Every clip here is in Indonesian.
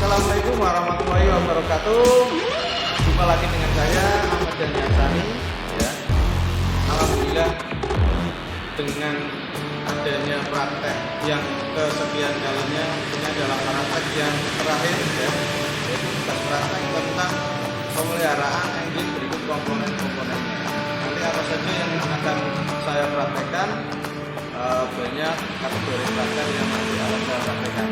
Assalamualaikum warahmatullahi wabarakatuh. Jumpa lagi dengan saya Ahmad Dhani Hassani. Ya, alhamdulillah dengan adanya praktek yang kesekian kalinya, ini adalah praktek yang terakhir ya, yaitu praktek tentang pemeliharaan engine berikut komponen-komponennya. Nanti apa saja yang akan saya praktekkan, banyak kategori praktek yang nanti akan saya praktekkan.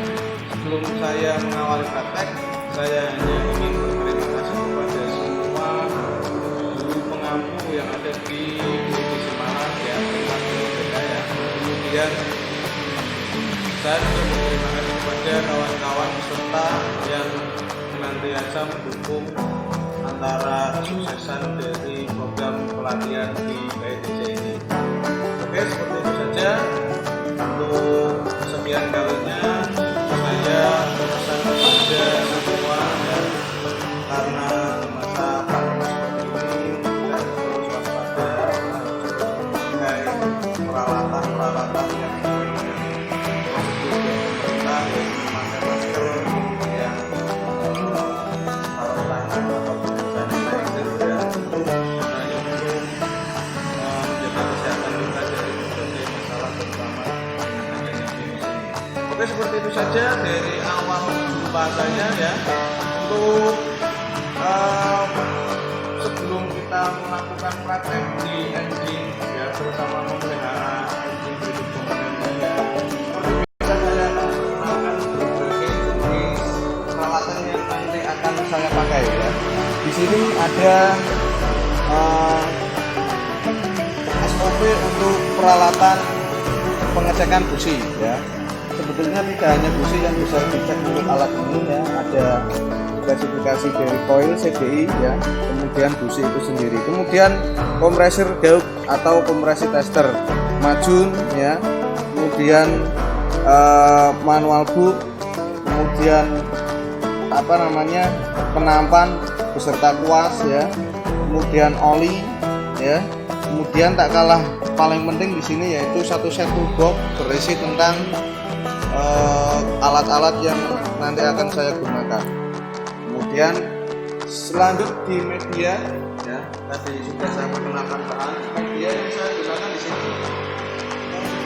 Sebelum saya mengawali praktek, saya hanya ingin berterima kasih kepada semua guru pengampu yang ada di Semarang ya, terima kasih ya. Kemudian saya juga berterima kasih kepada kawan-kawan peserta yang senantiasa mendukung antara kesuksesan dari program pelatihan di PTC ini. Oke, seperti itu saja untuk sekian kalinya. Saya berpesan kepada semua ya, karena masa pandemi seperti ini kita harus waspada memakai peralatan-peralatan yang pemerintah, yaitu memakai masker yang sarung tangan ataupun sanitizer ya, untuk menjaga kesehatan kita dari berbagai masalah terutama adanya virus ini. Oke, seperti itu saja dari awal jumpa saya ya. Untuk sebelum kita melakukan praktek di engine ya, terutama memelihara engine berikut komponennya, seperti biasa saya akan menggunakan berbagai jenis peralatan yang nanti akan saya pakai ya. Di sini ada SOP untuk peralatan pengecekan busi ya. Sebetulnya tidak hanya busi yang bisa dicek untuk alat ini ya, ada spesifikasi dari coil CDI ya, kemudian busi itu sendiri, kemudian kompresor Gauge atau kompresi tester, majun ya, kemudian manual book, kemudian penampan beserta kuas ya, kemudian oli ya, kemudian tak kalah paling penting di sini yaitu satu set toolbox berisi tentang alat-alat yang nanti akan saya gunakan. Kemudian selanjut di media ya, tadi sudah saya perkenalkan bahan media yang saya gunakan di sini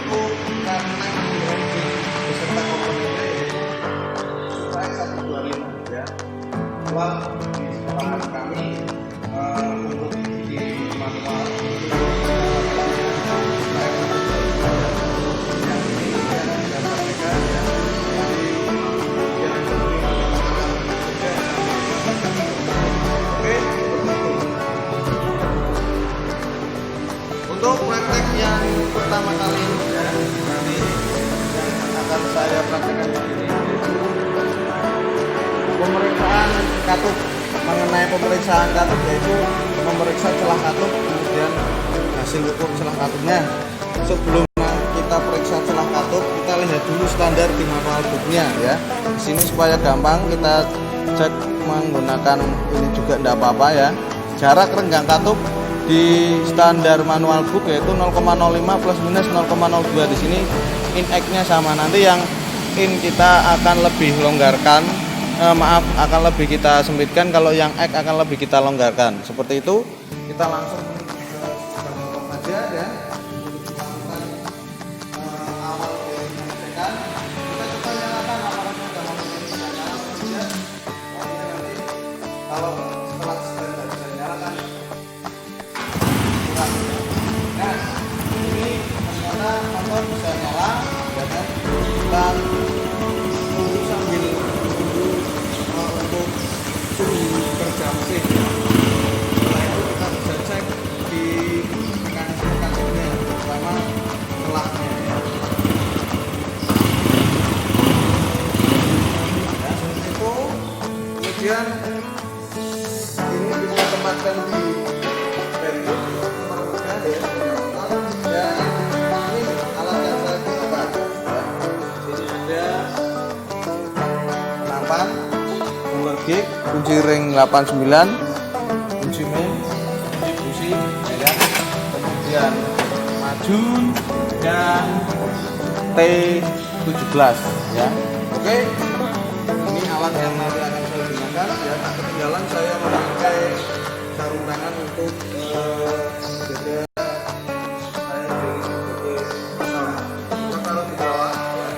untuk karena beserta komponennya yaitu Supra 125 ya. Awal di sekolahan kami untuk di manual untuk praktek yang pertama kali ya, nanti yang akan saya praktekkan di sini pemeriksaan katup. Mengenai pemeriksaan katup yaitu memeriksa celah katup, kemudian hasil ukur celah katupnya. Sebelum kita periksa celah katup, kita lihat dulu standar di manual booknya ya. Di sini supaya gampang kita cek menggunakan ini juga tidak apa-apa ya. Jarak renggang katup di standar manual book yaitu 0,05 plus minus 0,02. Di sini in X-nya sama. Nanti yang in kita akan lebih longgarkan, akan lebih kita sempitkan. Kalau yang X akan lebih kita longgarkan. Seperti itu. Kita langsung saja ya. Awal pengecekan kita coba nyalakan aparatnya dalam saja. Kalau setelah standar saya nyalakan. Nah, ini ternyata motor bisa nyala ya kan? Kita tunggu sambil untuk suhu kerja mesin. Setelah itu kita bisa cek di mekanisme-mekanismenya, terutama celahnya ya. Ya, seperti itu. Kemudian ini kita tempatkan di berikut ya, ini alat yang saya gunakan ya. Sini ada penampan, number gig, kunci ring 89, kunci main, kunci busi ya, kemudian majun dan T17 ya. Oke, ini alat alat yang nanti akan saya gunakan ya. Tak ketinggalan saya memakai sarung tangan untuk menjaga saya dari berbagai masalah. Kita taruh di bawah ya.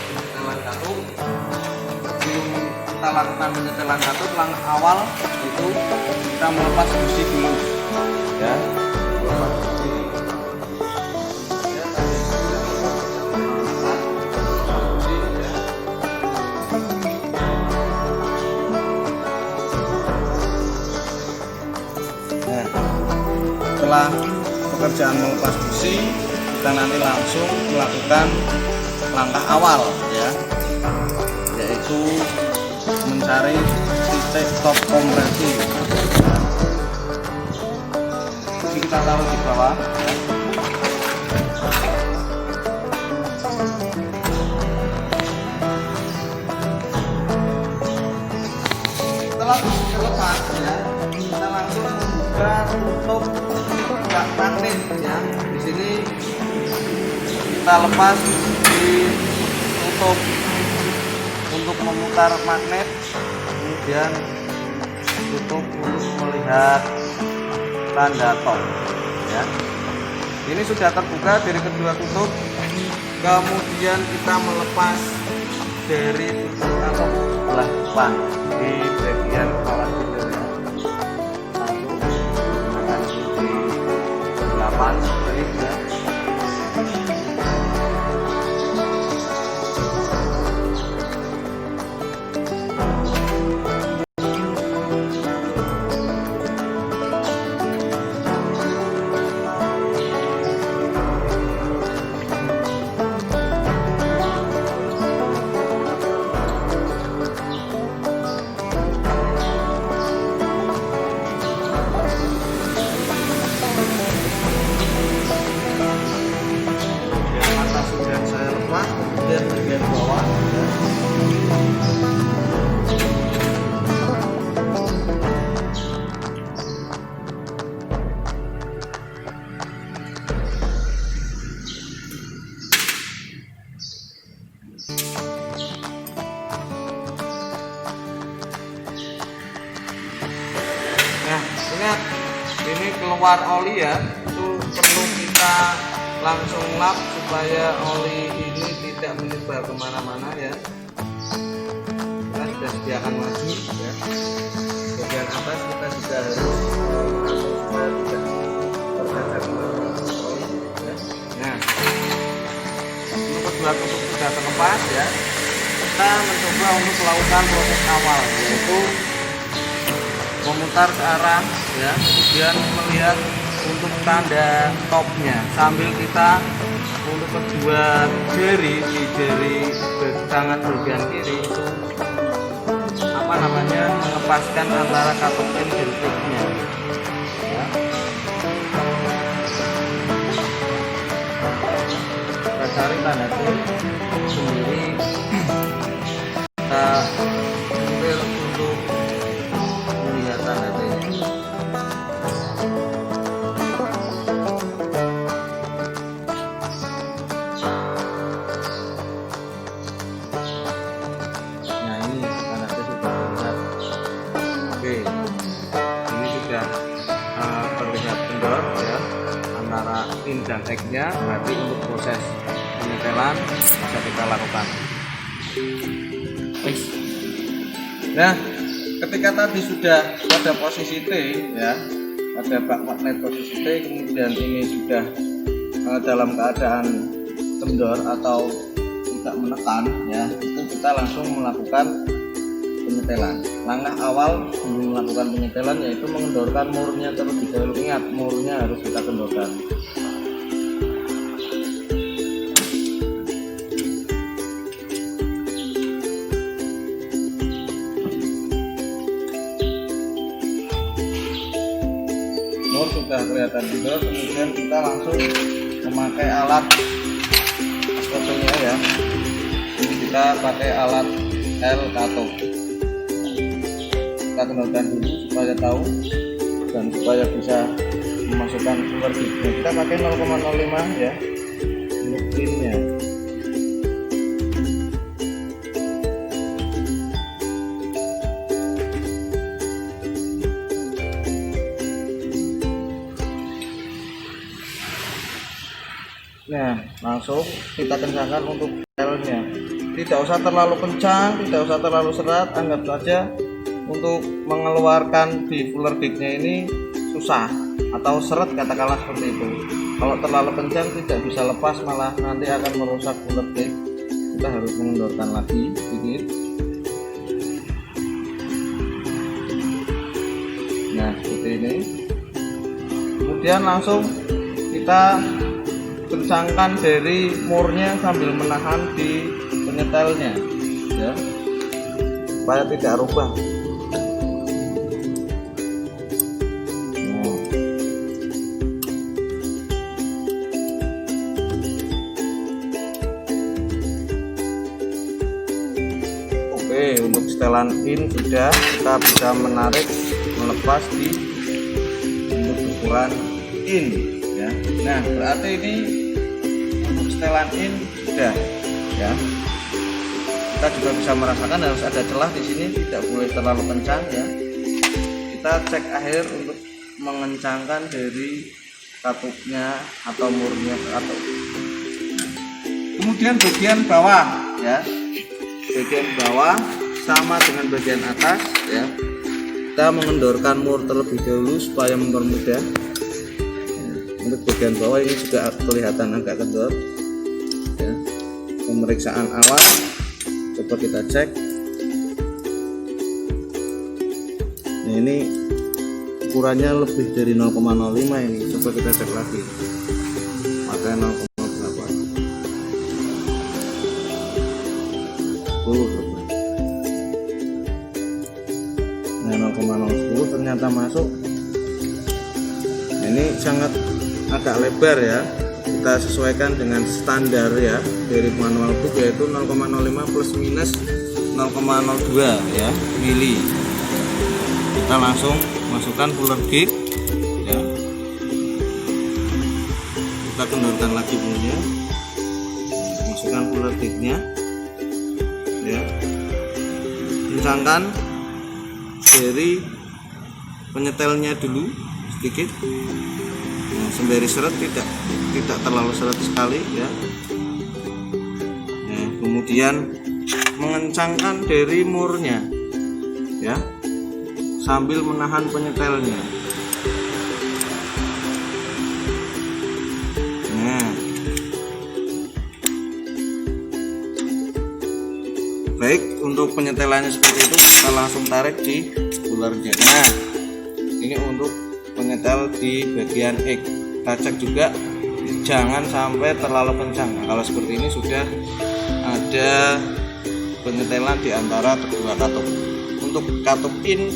Penyetelan katup. Sebelum kita lakukan penyetelan katup, langkah awal itu kita melepas busi dulu ya. Melepas busi. Setelah pekerjaan melepas busi, kita nanti langsung melakukan langkah awal ya, yaitu mencari titik top kompresi. Ini kita taruh di bawah ya. Setelah busi terlepas ya, kita langsung membuka tutup magnet ya. Di sini kita lepas di tutup untuk memutar magnet, kemudian tutup untuk melihat tanda top ya. Ini sudah terbuka dari kedua tutup, kemudian kita melepas dari tutup atau sebelah depan di bagian kepala jendela. Seperti itu ya. Bagian bawah ya. Nah, ingat ini keluar oli ya, itu perlu kita langsung lap supaya oli ini tidak menyebar kemana-mana ya. Kita sudah sediakan lagi ya. Bagian atas kita juga harus supaya tidak tercacat oli ya. Nah, untuk kedua tutup sudah terlepas ya. Kita mencoba untuk melakukan proses awal, yaitu memutar ke arah ya, kemudian melihat untuk tanda topnya sambil kita untuk kedua jari di jari tangan bagian kiri itu melepaskan antara katup pin dan tipnya ya. Kita cari tanda tip sendiri, kita ambil untuk melihat tanda tip. Terlihat kendor ya antara in dan X-nya, berarti untuk proses penyetelan bisa kita lakukan. Nah, ketika tadi sudah pada posisi T ya, pada bak magnet posisi T, kemudian ini sudah dalam keadaan kendor atau tidak menekan ya, itu kita langsung melakukan penyetelan. Langkah awal sebelum melakukan penyetelan yaitu mengendorkan murnya terlebih dahulu. Ingat, murnya harus kita kendorkan. Mur sudah kelihatan kendor, kemudian kita langsung memakai alat fotonya ya. Ini kita pakai alat L kato. Kita kendorkan dulu supaya tahu dan supaya bisa memasukkan sumber bibitnya. Kita pakai 0,05 ya untuk pinnya. langsung kita kencangkan untuk setelnya. Tidak usah terlalu kencang, tidak usah terlalu serat, anggap saja untuk mengeluarkan di fuller gignya ini susah atau seret, katakanlah seperti itu. Kalau terlalu kencang tidak bisa lepas, malah nanti akan merusak fuller gig. Kita harus mengendorkan lagi sedikit. Nah seperti ini. Kemudian langsung kita kencangkan dari murnya sambil menahan di penyetelnya ya, supaya tidak rubah. Oke, untuk setelan in sudah, kita bisa menarik melepas di untuk ukuran in ya. Nah berarti ini untuk setelan in sudah ya. Kita juga bisa merasakan harus ada celah di sini, tidak boleh terlalu kencang ya. Kita cek akhir untuk mengencangkan dari katupnya atau murnya ke katup. Kemudian bagian bawah ya, bagian bawah sama dengan bagian atas ya. Kita mengendorkan mur terlebih dahulu supaya mempermudah. Untuk bagian bawah ini juga kelihatan agak kendor ya. Pemeriksaan awal coba kita cek. Nah, ini ukurannya lebih dari 0,05 ini, coba kita cek lagi pakai 0,10. Nah 0,010 ternyata masuk. Nah, ini sangat agak lebar ya, kita sesuaikan dengan standar ya dari manual book, yaitu 0,05 plus minus 0,02 ya mili. Kita langsung masukkan fuller gig ya, kita kendorkan lagi bunyinya, masukkan fuller gignya ya, kencangkan dari penyetelnya dulu sedikit. Nah, sembari seret tidak terlalu seret sekali ya. Nah, kemudian mengencangkan dari murnya ya, sambil menahan penyetelnya. Nah, baik, untuk penyetelannya seperti itu, kita langsung tarik di fullernya. Nah, ini untuk penyetel di bagian X. Kita cek juga jangan sampai terlalu kencang. Nah, kalau seperti ini sudah ada penyetelan di antara kedua katup. Untuk katup in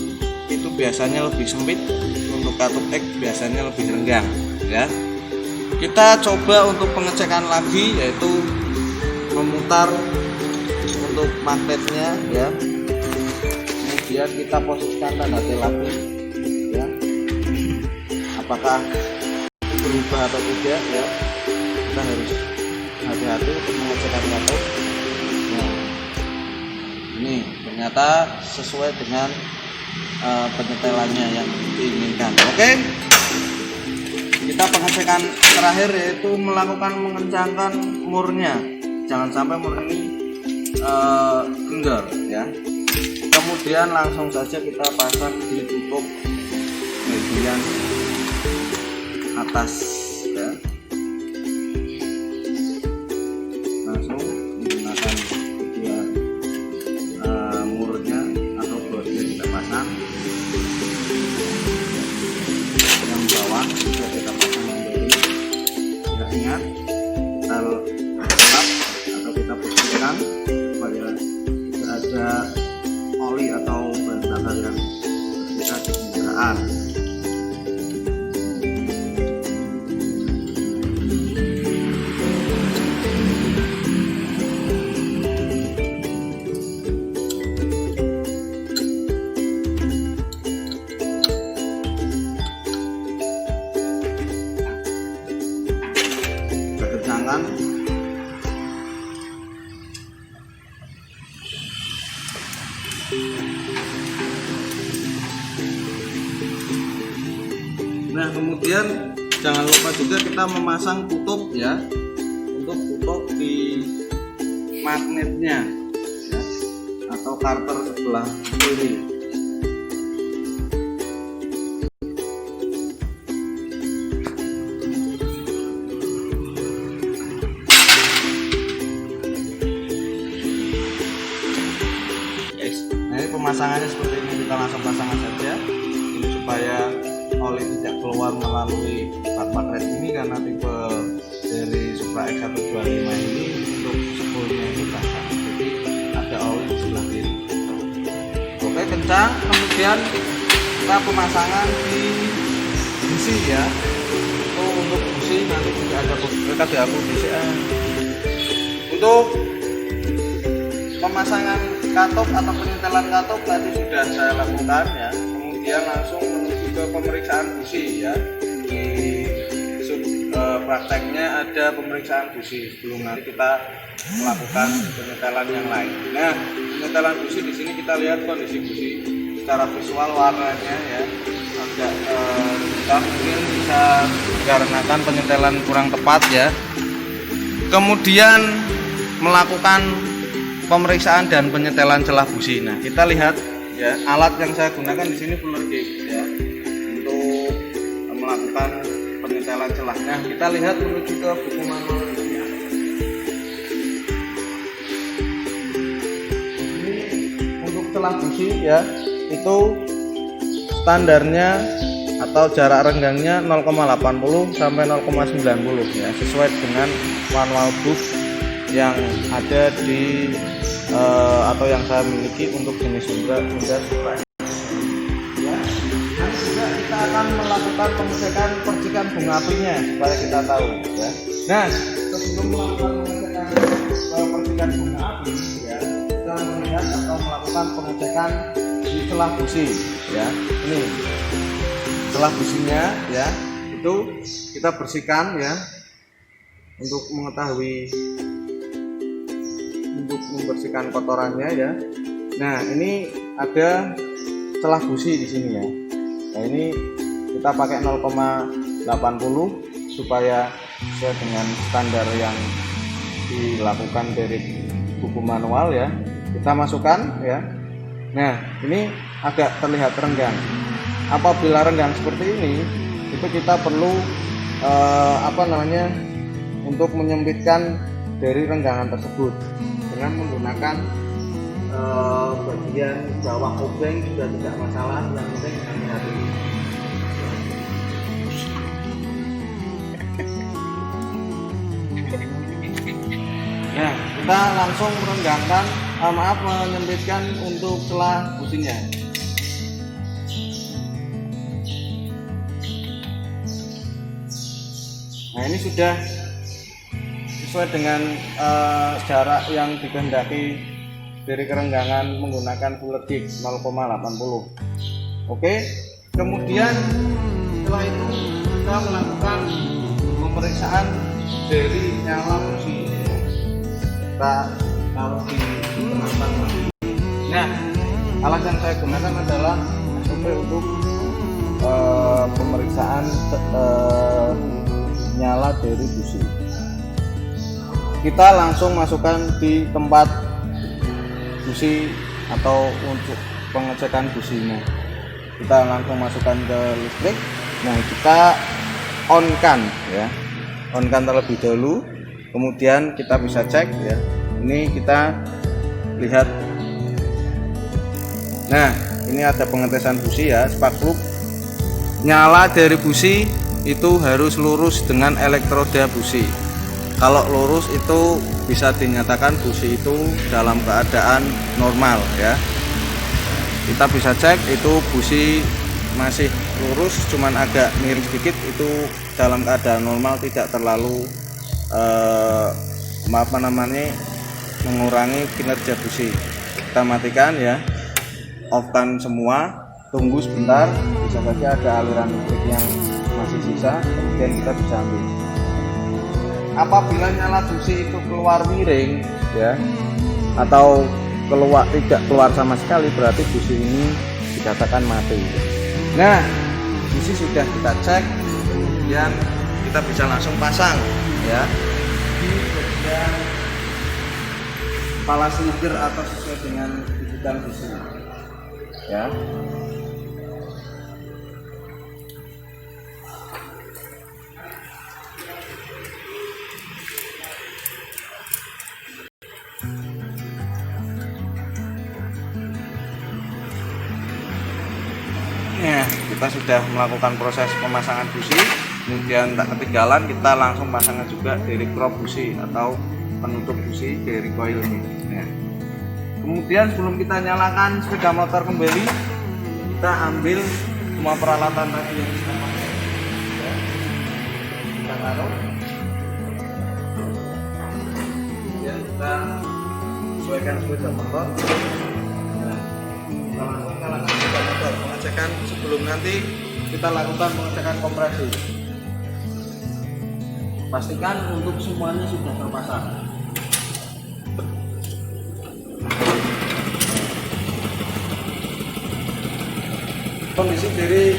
itu biasanya lebih sempit, untuk katup X biasanya lebih renggang ya. Kita coba untuk pengecekan lagi, yaitu memutar untuk magnetnya ya. Kemudian kita posisikan tanda T lagi ya, apakah berubah atau tidak ya. Kita harus hati-hati untuk mengecekkan katup. Nah, ini ternyata sesuai dengan penyetelannya yang diinginkan. Oke, kita pengecekan terakhir yaitu melakukan mengencangkan murnya, jangan sampai mur ini kendor ya. Kemudian langsung saja kita pasang di tutup bagian atas ya, langsung menggunakan kedua murnya atau bodinya kita pasang. Yang bawah juga kita pasang kembali ya. Ingat, kita tetap atau kita posisikan supaya tidak ada oli atau bahan bakar yang tersisa di kendaraan. Kita kencangkan. Nah, kemudian jangan lupa juga kita memasang tutup ya, untuk magnetnya ya, atau karter sebelah kiri. Nah, ini pemasangannya seperti ini, kita langsung pasangkan saja ini supaya oli tidak keluar melalui bak red ini, karena tipe dari Supra X125 ini untuk spoolnya ini basah, jadi ada oli di sebelah kiri. Oke, kencang. Kemudian kita pemasangan di busi ya. Untuk busi nanti juga ada mereka diaku busi. Untuk pemasangan katup atau penyetelan katup tadi sudah saya lakukan ya. Kemudian langsung menuju ke pemeriksaan busi ya. Di prakteknya ada pemeriksaan busi sebelum nanti kita melakukan penyetelan yang lain. Nah, penyetelan busi di sini kita lihat kondisi busi secara visual, warnanya ya agak hitam, mungkin bisa dikarenakan penyetelan kurang tepat ya. Kemudian melakukan pemeriksaan dan penyetelan celah busi. Nah, kita lihat ya, alat yang saya gunakan di sini fuller gauge ya untuk melakukan penyetelan celah. Nah, kita lihat menuju ke buku manual ini. Ini untuk celah busi ya, itu standarnya atau jarak renggangnya 0,80 sampai 0,90 ya, sesuai dengan manual book yang ada di atau yang saya miliki untuk jenis Honda Supra. Ya, nanti juga kita akan melakukan pengecekan percikan bunga apinya supaya kita tahu ya. Nah, sebelum melakukan pengecekan percikan bunga api ya, kita melihat atau melakukan pengecekan di celah busi ya. Ini celah businya ya, itu kita bersihkan ya untuk mengetahui, untuk membersihkan kotorannya ya. Nah, ini ada celah busi di sini ya. Nah, ini kita pakai 0,80 supaya sesuai dengan standar yang dilakukan dari buku manual ya. Kita masukkan ya. Nah, ini agak terlihat renggang. Apabila renggang seperti ini, itu kita perlu untuk menyempitkan dari renggangan tersebut dengan menggunakan bagian bawah obeng sudah tidak masalah, yang penting hati-hati. Nah, kita langsung merenggangkan, menyempitkan untuk celah businya. Nah, ini sudah sesuai dengan jarak yang dikehendaki dari kerenggangan menggunakan fuller gauge 0,80. Oke, kemudian setelah itu kita melakukan pemeriksaan dari nyala busi. Kita taruh di penasan busi. Nah, alat yang saya gunakan adalah SOP untuk pemeriksaan nyala dari busi. Kita langsung masukkan di tempat busi atau untuk pengecekan businya. Kita langsung masukkan ke listrik. Nah, kita on-kan ya, on-kan terlebih dahulu. Kemudian kita bisa cek ya. Ini kita lihat. Nah, ini ada pengetesan busi ya, spark plug. Nyala dari busi itu harus lurus dengan elektroda busi. Kalau lurus itu bisa dinyatakan busi itu dalam keadaan normal ya. Kita bisa cek itu busi masih lurus, cuman agak miring sedikit, itu dalam keadaan normal, tidak terlalu mengurangi kinerja busi. Kita matikan ya, off-kan semua, tunggu sebentar, bisa saja ada aliran listrik yang masih sisa, kemudian kita bisa ambil. Apabila nyala busi itu keluar miring ya, atau tidak keluar sama sekali, berarti busi ini dikatakan mati. Nah, busi sudah kita cek, kemudian kita bisa langsung pasang ya di bagian kepala silinder atau sesuai dengan digital busi ya. Ya, kita sudah melakukan proses pemasangan busi, kemudian tak ketinggalan kita langsung pasangkan juga dari crop busi atau penutup busi dari coil ini ya. Kemudian sebelum kita nyalakan sepeda motor kembali, kita ambil semua peralatan tadi yang kita pakai ya. Kita taruh ya, kita sesuaikan sepeda motor. Kita langsung nyalakan sepeda motor, pengecekan sebelum nanti kita lakukan pengecekan kompresi. Pastikan untuk semuanya sudah terpasang. Kondisi dari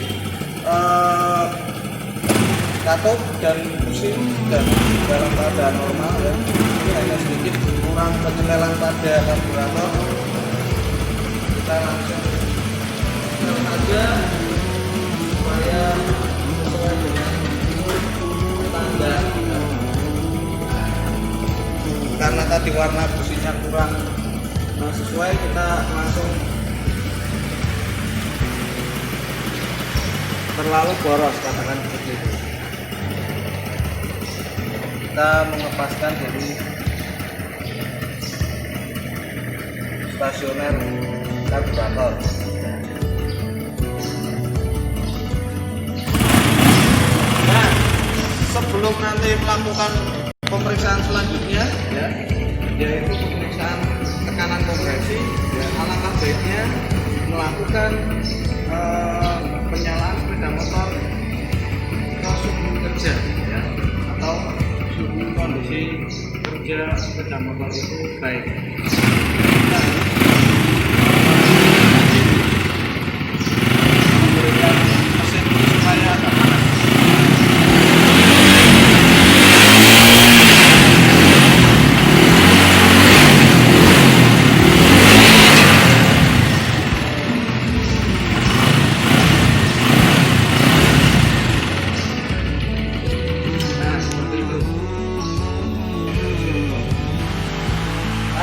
katup dan busi dan dalam keadaan normal ya. Ini hanya sedikit kurang penyelelan pada karburator. Kita langsung saja supaya sesuai dengan standar. Karena tadi warna businya kurang sesuai, kita langsung terlalu boros, katakan seperti itu. Kita mengepaskan dari stasioner karburator. Nah, sebelum nanti melakukan pemeriksaan selanjutnya ya, yaitu pemeriksaan tekanan kompresi ya, alangkah baiknya melakukan penyalaan sepeda motor ke suhu kerja ya, atau suhu kondisi kerja sepeda motor itu baik. Nah, memberikan mesin supaya agak panas.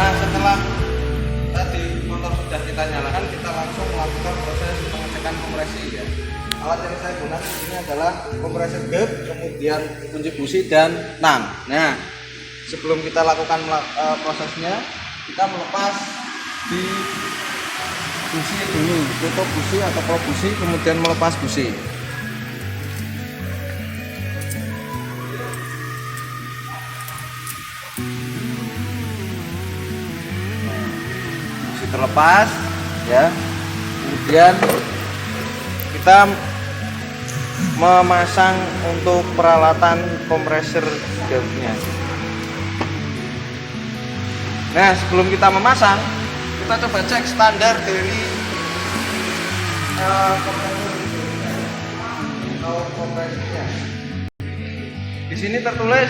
Setelah tadi motor sudah kita nyalakan, kita langsung melakukan proses pengecekan kompresi ya. Alat yang saya gunakan di sini adalah kompresor gap, kemudian kunci busi dan tang. Nah, sebelum kita lakukan prosesnya, kita melepas di busi dulu, tutup busi atau klop busi, kemudian melepas busi. Terlepas ya, kemudian kita memasang untuk peralatan kompresor gapnya. Nah, sebelum kita memasang, kita coba cek standar dari kompresinya. Di sini tertulis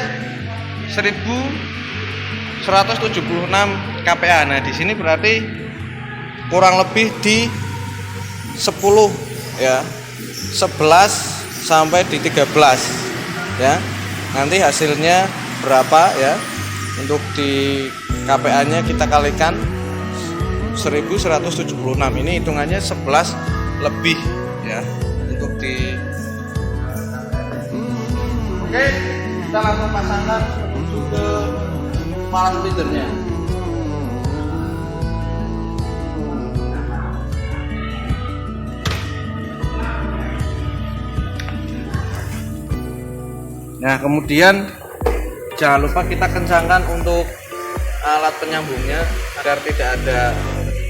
1176 kPa. Nah, di sini berarti kurang lebih di 10 ya, 11 sampai di 13 ya. Nanti hasilnya berapa ya, untuk di KPA nya kita kalikan 1176, ini hitungannya 11 lebih ya untuk di. Oke, kita langsung pasangkan menuju ke kepala silidernya. Nah, kemudian jangan lupa kita kencangkan untuk alat penyambungnya agar tidak ada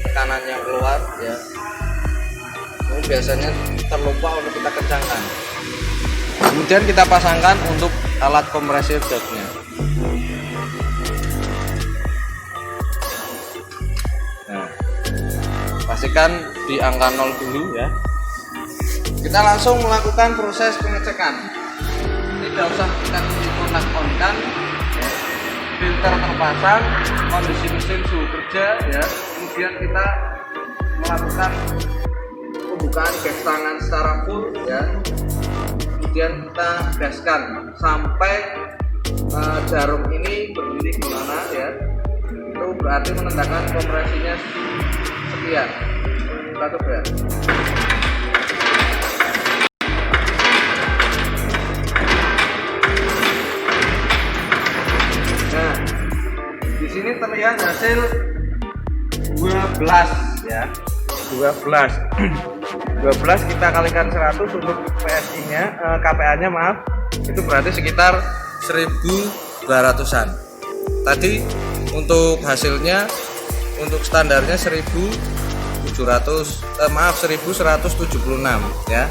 tekanan yang keluar ya. Ini biasanya terlupa untuk kita kencangkan. Kemudian kita pasangkan untuk alat kompresor gasnya. Nah, pastikan di angka 0 dulu ya. Kita langsung melakukan proses pengecekan. Tidak usah kita on kan ya. filter terpasang, kondisi mesin suhu kerja ya. Kemudian kita melakukan pembukaan gas tangan secara full ya. Kemudian kita gaskan sampai jarum ini berdiri di mana ya. Itu berarti menandakan kompresinya sekian. Kita coba. Nah, di sini terlihat hasil 12 ya. 12 kita kalikan 100 untuk PSI-nya, KPA-nya maaf, itu berarti sekitar 1200-an. Tadi untuk hasilnya, untuk standarnya 1176 ya.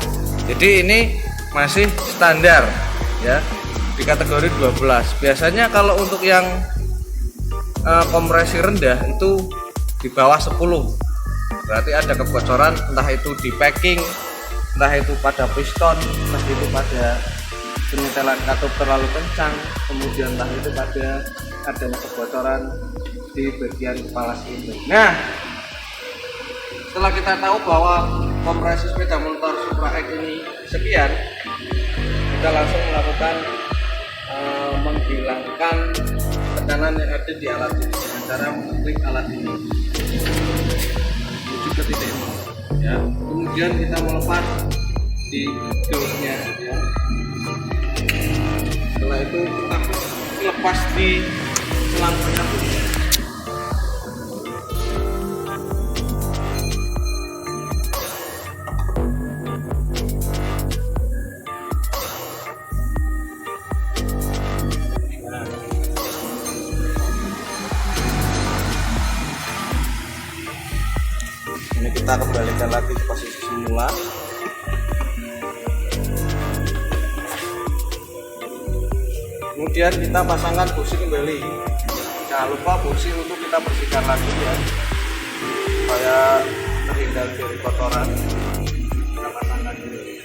Jadi ini masih standar ya, di kategori 12. Biasanya kalau untuk yang kompresi rendah itu di bawah 10, berarti ada kebocoran, entah itu di packing, entah itu pada piston, entah itu pada penyetelan katup terlalu kencang, kemudian entah itu pada adanya kebocoran di bagian kepala silinder. Nah, setelah kita tahu bahwa kompresi sepeda motor Supra X ini sekian, kita langsung melakukan menghilangkan tekanan yang ada di alat ini dengan cara mengklik alat ini menuju ke titik ini ya. Kemudian kita melepas di door-nya ya. Setelah itu kita lepas di selang penyambungnya. Ini kita kembalikan lagi ke posisi semula. Kemudian kita pasangkan busi kembali. Jangan lupa busi untuk kita bersihkan lagi ya, supaya terhindar dari kotoran. Kita pasangkan dulu.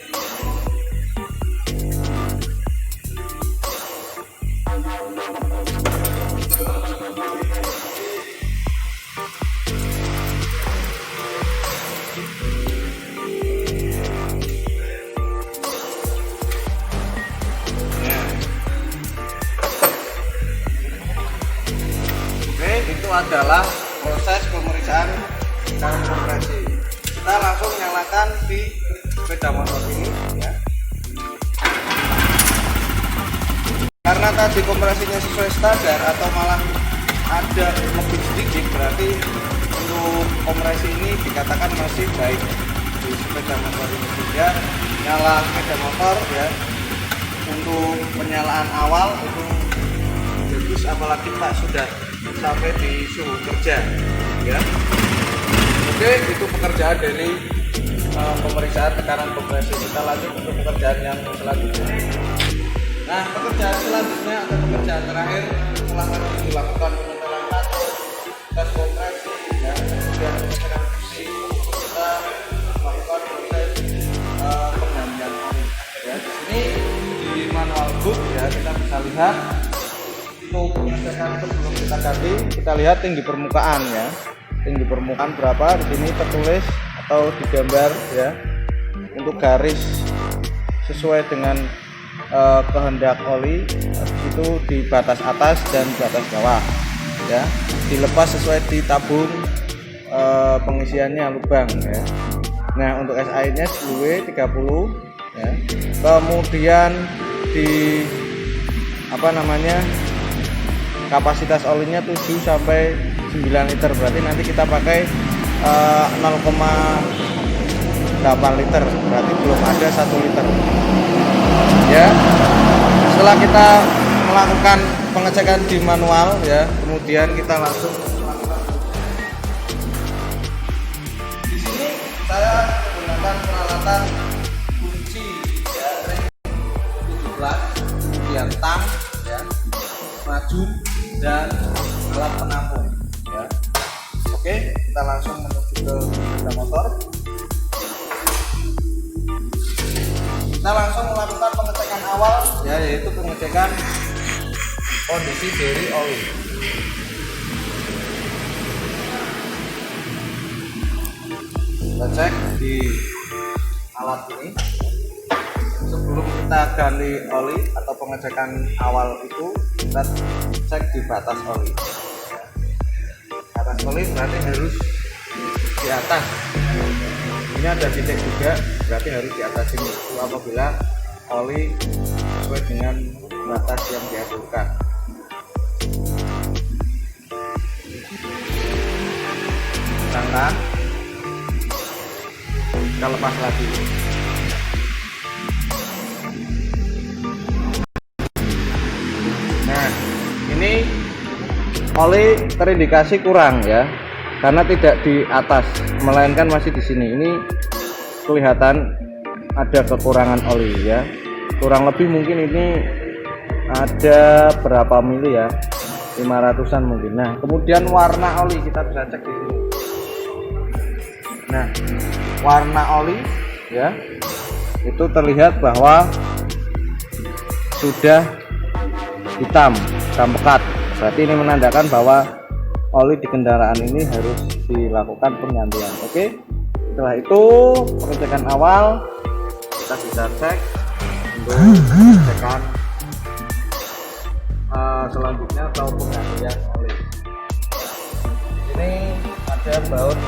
Itu adalah proses pemeriksaan karang kompresi. Kita langsung nyalakan di sepeda motor ini ya. Karena tadi kompresinya sesuai standar atau malah ada lebih sedikit, berarti untuk kompresi ini dikatakan masih baik di sepeda motor ini. Sehingga nyala sepeda motor ya, untuk penyalaan awal itu bagus, apalagi Pak sudah sampai di suhu kerja ya. Oke, itu pekerjaan dari pemeriksaan tekanan kompresi. Kita lanjut untuk pekerjaan yang selanjutnya. Nah, pekerjaan selanjutnya atau pekerjaan terakhir setelah tadi dilakukan penyetelan katup, tes kompresi ya, kemudian pengecekan busi, kita melakukan proses penggantian oli ya. Di sini di manual book ya, kita bisa lihat untuk pengecekan sebelum kita ganti, kita lihat tinggi permukaan ya. Tinggi permukaan berapa? Di sini tertulis atau digambar ya, untuk garis sesuai dengan kehendak oli itu di batas atas dan batas bawah ya. Dilepas sesuai di tabung pengisiannya lubang ya. Nah, untuk SI-nya W 30 ya. Kemudian di kapasitas olinya 7 sampai 9 liter, berarti nanti kita pakai 0,8 liter, berarti belum ada 1 liter ya. Setelah kita melakukan pengecekan di manual ya, kemudian kita langsung melakukan. Di sini saya menggunakan peralatan kunci ya, ring 17, kemudian tang ya, rajut dan alat penampung ya. Oke, kita langsung menuju ke sepeda motor. Kita langsung melakukan pengecekan awal ya, yaitu pengecekan kondisi dari oli. Kita cek di alat ini. Sebelum kita ganti oli atau pengecekan awal itu, kita cek di batas oli. Batas oli berarti harus di atas. Ini ada titik juga, berarti harus di atas ini. Itu apabila oli sesuai dengan batas yang diaturkan. Sedangkan kita lepas lagi. Nah, ini oli terindikasi kurang ya, karena tidak di atas, melainkan masih di sini. Ini kelihatan ada kekurangan oli ya. Kurang lebih mungkin ini ada berapa mili ya, 500-an mungkin. Nah, kemudian warna oli kita bisa cek di sini. Nah, warna oli ya, itu terlihat bahwa sudah hitam pekat. Berarti ini menandakan bahwa oli di kendaraan ini harus dilakukan penggantian. Oke, setelah itu pengecekan awal kita bisa cek untuk pengecekan selanjutnya atau penggantian oli. Ini ada baut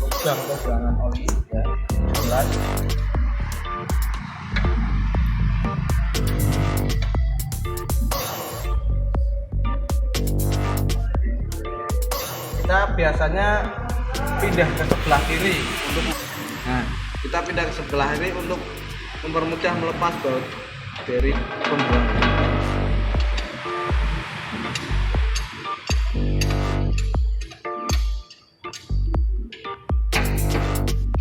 lubang buangan oli ya, jelas. Kita biasanya pindah ke sebelah kiri untuk, nah kita pindah ke sebelah ini untuk mempermudah melepas baut dari pembuangan.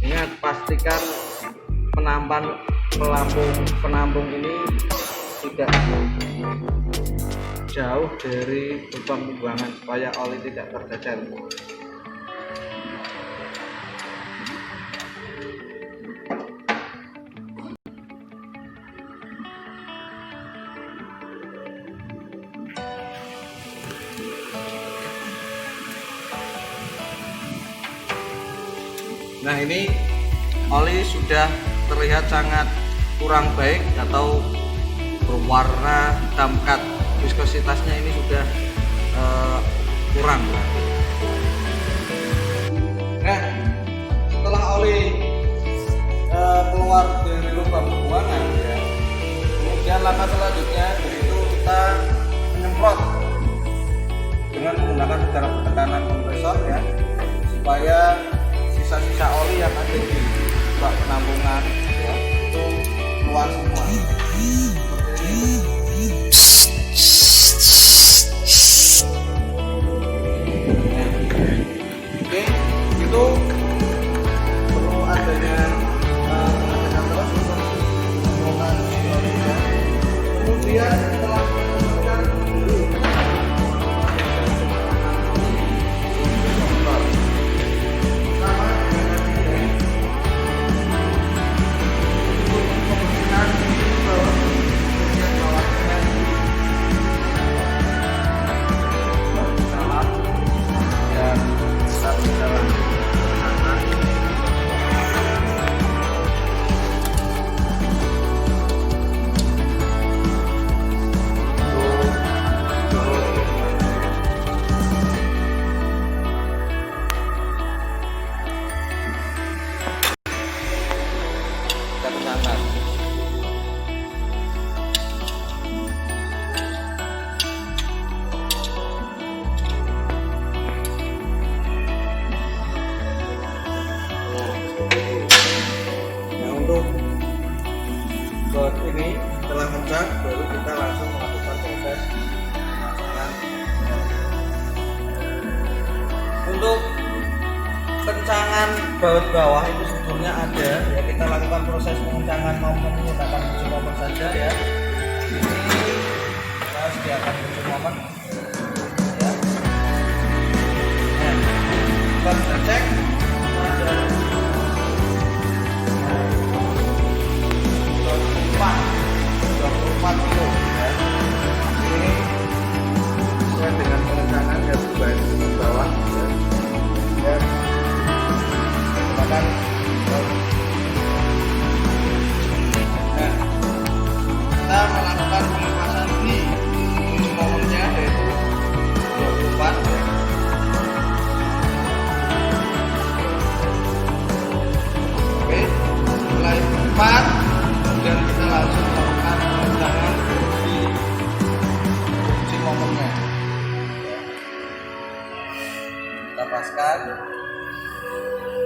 Ingat, pastikan penampung ini tidak jauh dari lubang pembuangan supaya oli tidak tercecer. Nah, ini oli sudah terlihat sangat kurang baik atau berwarna hitam pekat. Viskositasnya ini sudah kurang. Nah, setelah oli keluar dari lubang pembuangan ya, kemudian langkah selanjutnya yaitu kita menyemprot dengan menggunakan udara bertekanan kompresor ya, supaya sisa-sisa oli yang ada di bak penampungan ya, itu keluar semua. Seperti ini. Oke, itu perlu adanya pengecekan terus untuk penampungan oli ya. Kemudian setelah menentukan baut ini setelah kencang, baru kita langsung melakukan proses pemasangan. Untuk kencangan baut bawah itu sebetulnya ada ya, kita lakukan proses pengencangan mau menggunakan kunci momen saja ya. Ini kita sediakan kunci momen ya. Nah, kita cek ada 24 kilo ya. Ini lepaskan.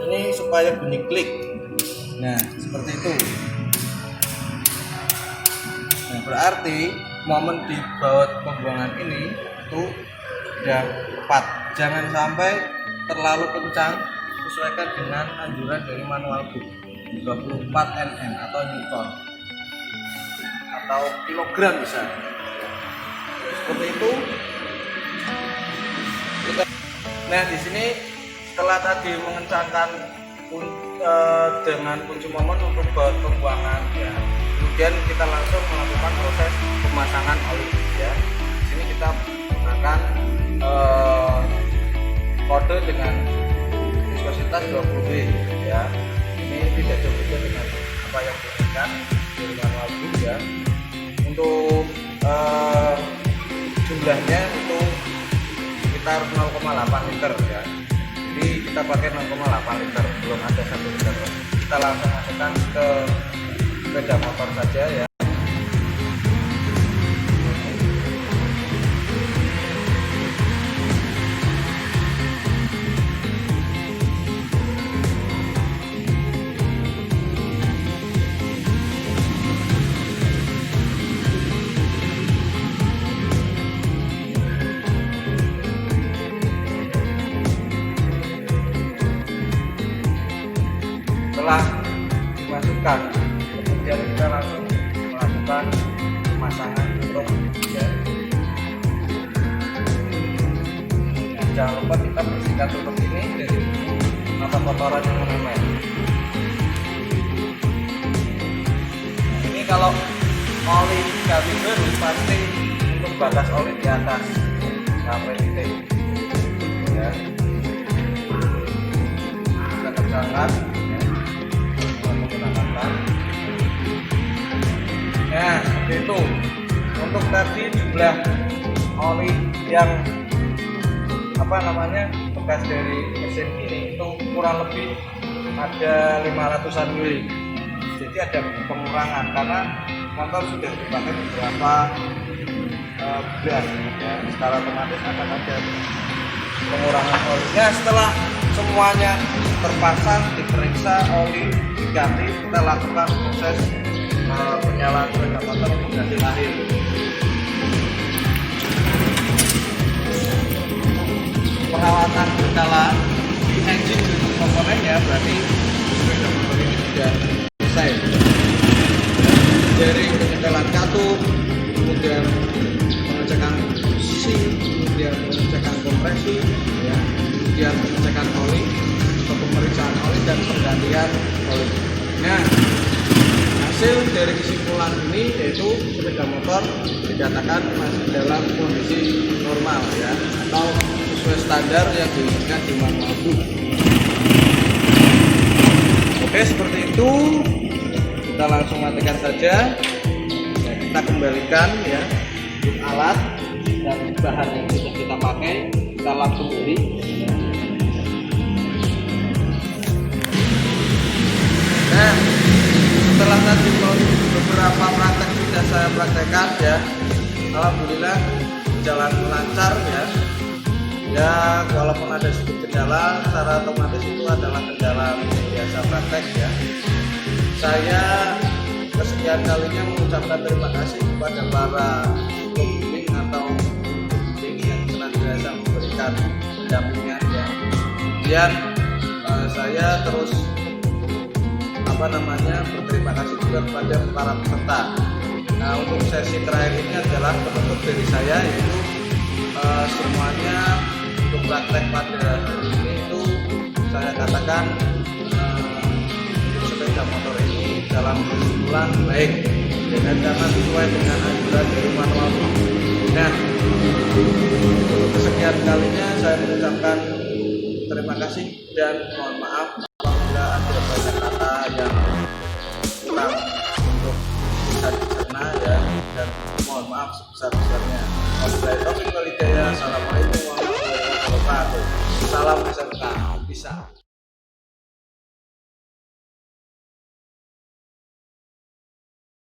Ini supaya bunyi klik. Nah, seperti itu. Nah, berarti momen di baut pembuangan ini itu sudah tepat. Jangan sampai terlalu kencang, sesuaikan dengan anjuran dari manual book 24 Nm atau Newton atau kilogram bisa. Seperti itu. Nah, di sini setelah tadi mengencangkan dengan kunci momen untuk baut pembuangan ya, kemudian kita langsung melakukan proses pemasangan oli ya. Di sini kita menggunakan kode dengan viskositas 20 W ya. Ini tidak jauh beda dengan apa yang diberikan dari manual book ya. Untuk jumlahnya itu sekitar 0,8 liter ya. Jadi kita pakai 0,8 liter, belum ada 1 liter. Kita langsung masukkan ke sepeda motor saja ya. Setelah dimasukkan, kemudian kita langsung melakukan pemasangan tutup ya. Jangan lupa kita bersihkan tutup ini dari mata kotoran yang menempel. Nah, ini kalau oli ganti baru pasti untuk batas oli di atas sampai titik ya. Kita kencangkan. Nah, seperti itu. Untuk tadi jumlah oli yang bekas dari mesin ini itu kurang lebih ada 500-an mili. Jadi ada pengurangan karena motor sudah dipakai beberapa bulan ya. Secara otomatis akan ada pengurangan oli. Nah, setelah semuanya terpasang, diperiksa, oli diganti, kita lakukan proses penyalaan sepeda motor ganti lahir. Perawatan berkala di engine komponennya berarti sepeda motor ini sudah selesai. Dari penyetelan katup, kemudian pengecekan posisi, kemudian pengecekan kompresi, ya, kemudian pengecekan oli atau pemeriksaan oli dan penggantian oli. Nah, hasil dari kesimpulan ini yaitu sepeda motor dinyatakan masih dalam kondisi normal ya, atau sesuai standar yang diinginkan di manual book. Oke, seperti itu. Kita langsung matikan saja. Nah, kita kembalikan ya alat dan bahan yang sudah kita pakai, kita langsung beli. Nah, setelah tadi beberapa praktek sudah saya praktekkan ya, alhamdulillah jalan lancar ya. Ya, walaupun ada sedikit kendala, secara otomatis itu adalah kendala biasa praktek ya. Saya kesekian kalinya mengucapkan terima kasih kepada para pembimbing atau pembimbing yang senantiasa memberikan pendampingan ya. Kemudian saya terus berterima kasih juga kepada para peserta. Nah, untuk sesi terakhir ini adalah penutup dari saya, yaitu semuanya untuk praktek pada hari ini itu saya katakan sepeda motor ini dalam kesimpulan baik dan karena sesuai dengan anjuran dari manual book. Nah, kesekian kalinya saya mengucapkan terima kasih dan mohon maaf apabila ada banyak kata yang kurang untuk bisa dicerna ya, dan mohon maaf sebesar-besarnya. Wabillahi taufiq wal hidayah. Assalamualaikum warahmatullahi wabarakatuh. Salam